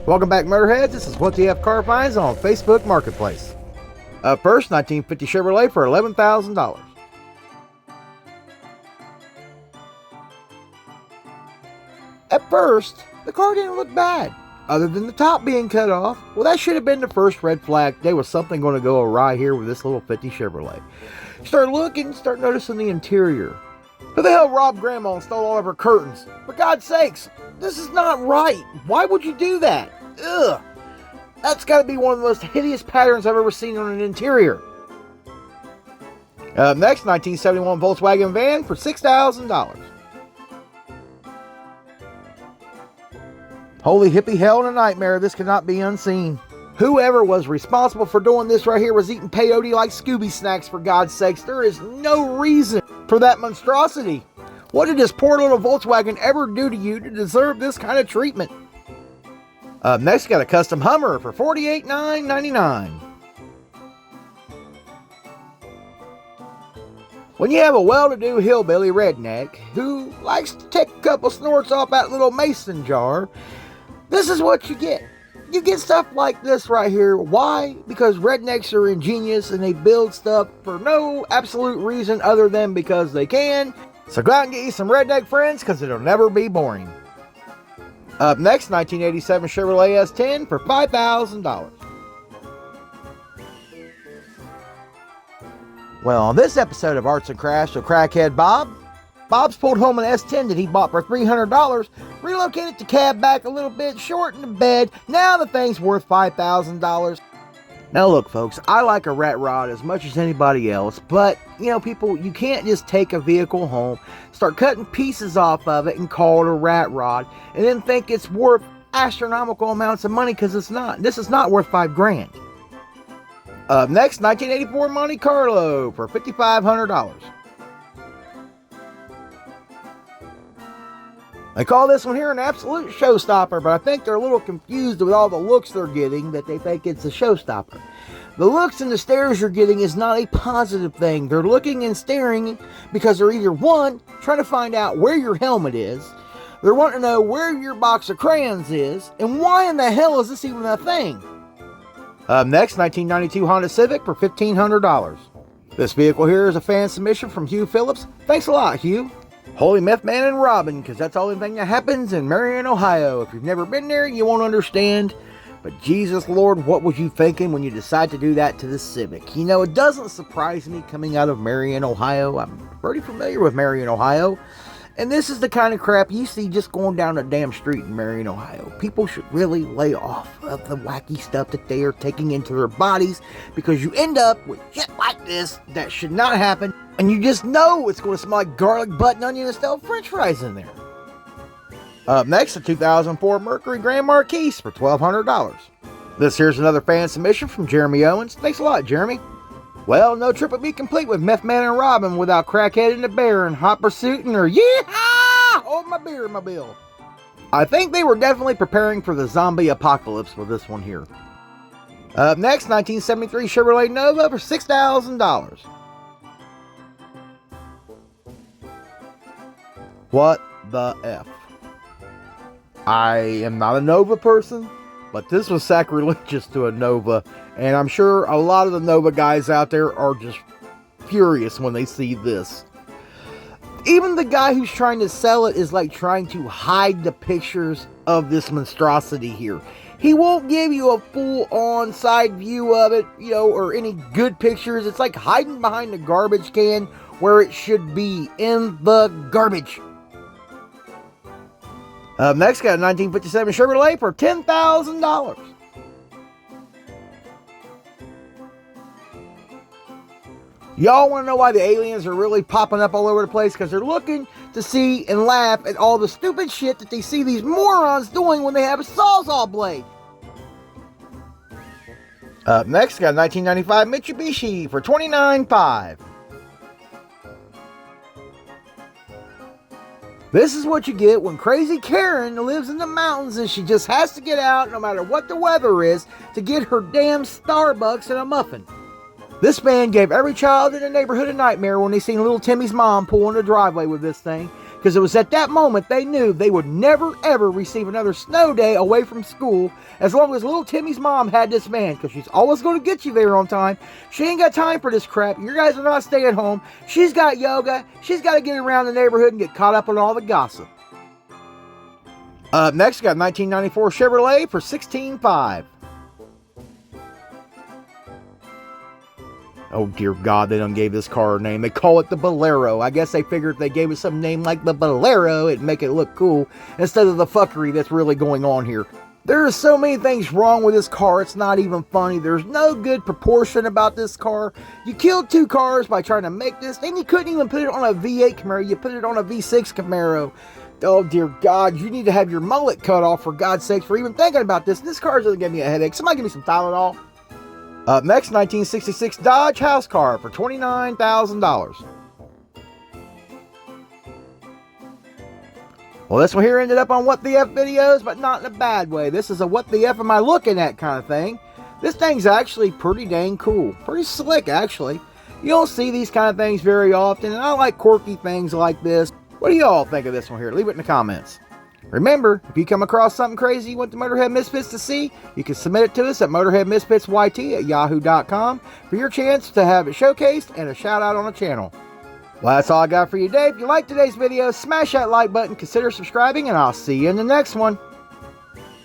Welcome back, Motorheads. This is WTF Car Finds on Facebook Marketplace. Up first, 1950 Chevrolet for $11,000. At first, the car didn't look bad, other than the top being cut off. Well, that should have been the first red flag. There was something going to go awry here with this little 50 Chevrolet. Start looking, start noticing the interior. Who the hell robbed Grandma and stole all of her curtains? For God's sakes, this is not right. Why would you do that? Ugh. That's got to be one of the most hideous patterns I've ever seen on an interior. Next, 1971 Volkswagen van for $6,000. Holy hippie hell and a nightmare, this cannot be unseen. Whoever was responsible for doing this right here was eating peyote like Scooby snacks, for God's sakes. There is no reason for that monstrosity. What did this poor little Volkswagen ever do to you to deserve this kind of treatment? Next, got a custom Hummer for $48,999. When you have a well-to-do hillbilly redneck who likes to take a couple snorts off that little mason jar, this is what you get. You get stuff like this right here. Why? Because rednecks are ingenious and they build stuff for no absolute reason other than because they can. So go out and get you some redneck friends, because it'll never be boring. Up next, 1987 Chevrolet S10 for $5,000. Well, on this episode of Arts and Crafts with Crackhead Bob, Bob's pulled home an S10 that he bought for $300, relocated the cab back a little bit, shortened the bed. Now the thing's worth $5,000. Now look, folks, I like a rat rod as much as anybody else, but, people, you can't just take a vehicle home, start cutting pieces off of it and call it a rat rod, and then think it's worth astronomical amounts of money, because it's not. This is not worth $5,000. Up next, 1984 Monte Carlo for $5,500. They call this one here an absolute showstopper, but I think they're a little confused with all the looks they're getting, that they think it's a showstopper. The looks and the stares you're getting is not a positive thing. They're looking and staring because they're either, one, trying to find out where your helmet is, they're wanting to know where your box of crayons is, and why in the hell is this even a thing? Next, 1992 Honda Civic for $1,500. This vehicle here is a fan submission from Hugh Phillips. Thanks a lot, Hugh. Holy meth man and Robin, because that's the only thing that happens in Marion, Ohio. If you've never been there, you won't understand. But Jesus Lord, what was you thinking when you decided to do that to the Civic? It doesn't surprise me coming out of Marion, Ohio. I'm pretty familiar with Marion, Ohio. And this is the kind of crap you see just going down a damn street in Marion, Ohio. People should really lay off of the wacky stuff that they are taking into their bodies, because you end up with shit like this that should not happen. And you just know it's going to smell like garlic, butt, and onion, and stale french fries in there. Up next, a 2004 Mercury Grand Marquis for $1,200. This here's another fan submission from Jeremy Owens. Thanks a lot, Jeremy. Well, no trip would be complete with Meth Man and Robin without Crackhead and the Bear and Hot Pursuit or yeehaw! Hold my beer in my bill. I think they were definitely preparing for the zombie apocalypse with this one here. Up next, 1973 Chevrolet Nova for $6,000. What the F? I am not a Nova person, but this was sacrilegious to a Nova, and I'm sure a lot of the Nova guys out there are just furious when they see this. Even the guy who's trying to sell it is like trying to hide the pictures of this monstrosity here. He won't give you a full-on side view of it, or any good pictures. It's like hiding behind a garbage can where it should be, in the garbage. Next, got a 1957 Chevrolet for $10,000. Y'all want to know why the aliens are really popping up all over the place? Because they're looking to see and laugh at all the stupid shit that they see these morons doing when they have a Sawzall blade. Next, got a 1995 Mitsubishi for $29,500. This is what you get when Crazy Karen lives in the mountains and she just has to get out no matter what the weather is to get her damn Starbucks and a muffin. This man gave every child in the neighborhood a nightmare when they seen little Timmy's mom pull in the driveway with this thing. because it was at that moment they knew they would never ever receive another snow day away from school as long as little Timmy's mom had this van, because she's always going to get you there on time. She ain't got time for this crap. You guys are not staying home. She's got yoga. She's got to get around the neighborhood and get caught up on all the gossip. Next, we got 1994 Chevrolet for $16,500. Oh dear God, they done gave this car a name. They call it the Bolero. I guess they figured if they gave it some name like the Bolero, it'd make it look cool instead of the fuckery that's really going on here. There are so many things wrong with this car, it's not even funny. There's no good proportion about this car. You killed two cars by trying to make this, and you couldn't even put it on a V8 Camaro. You put it on a V6 Camaro. Oh dear God, you need to have your mullet cut off for God's sakes for even thinking about this. This car doesn't give me a headache. Somebody give me some Tylenol. Next, 1966 Dodge House Car for $29,000. Well, this one here ended up on What the F videos, but not in a bad way. This is a what the F am I looking at kind of thing. This thing's actually pretty dang cool. Pretty slick, actually. You don't see these kind of things very often, and I like quirky things like this. What do y'all think of this one here? Leave it in the comments. Remember, if you come across something crazy you want the Motorhead Misfits to see, you can submit it to us at motorheadmisfitsyt@yahoo.com for your chance to have it showcased and a shout out on the channel. Well, that's all I got for you today. If you liked today's video, smash that like button, consider subscribing, and I'll see you in the next one.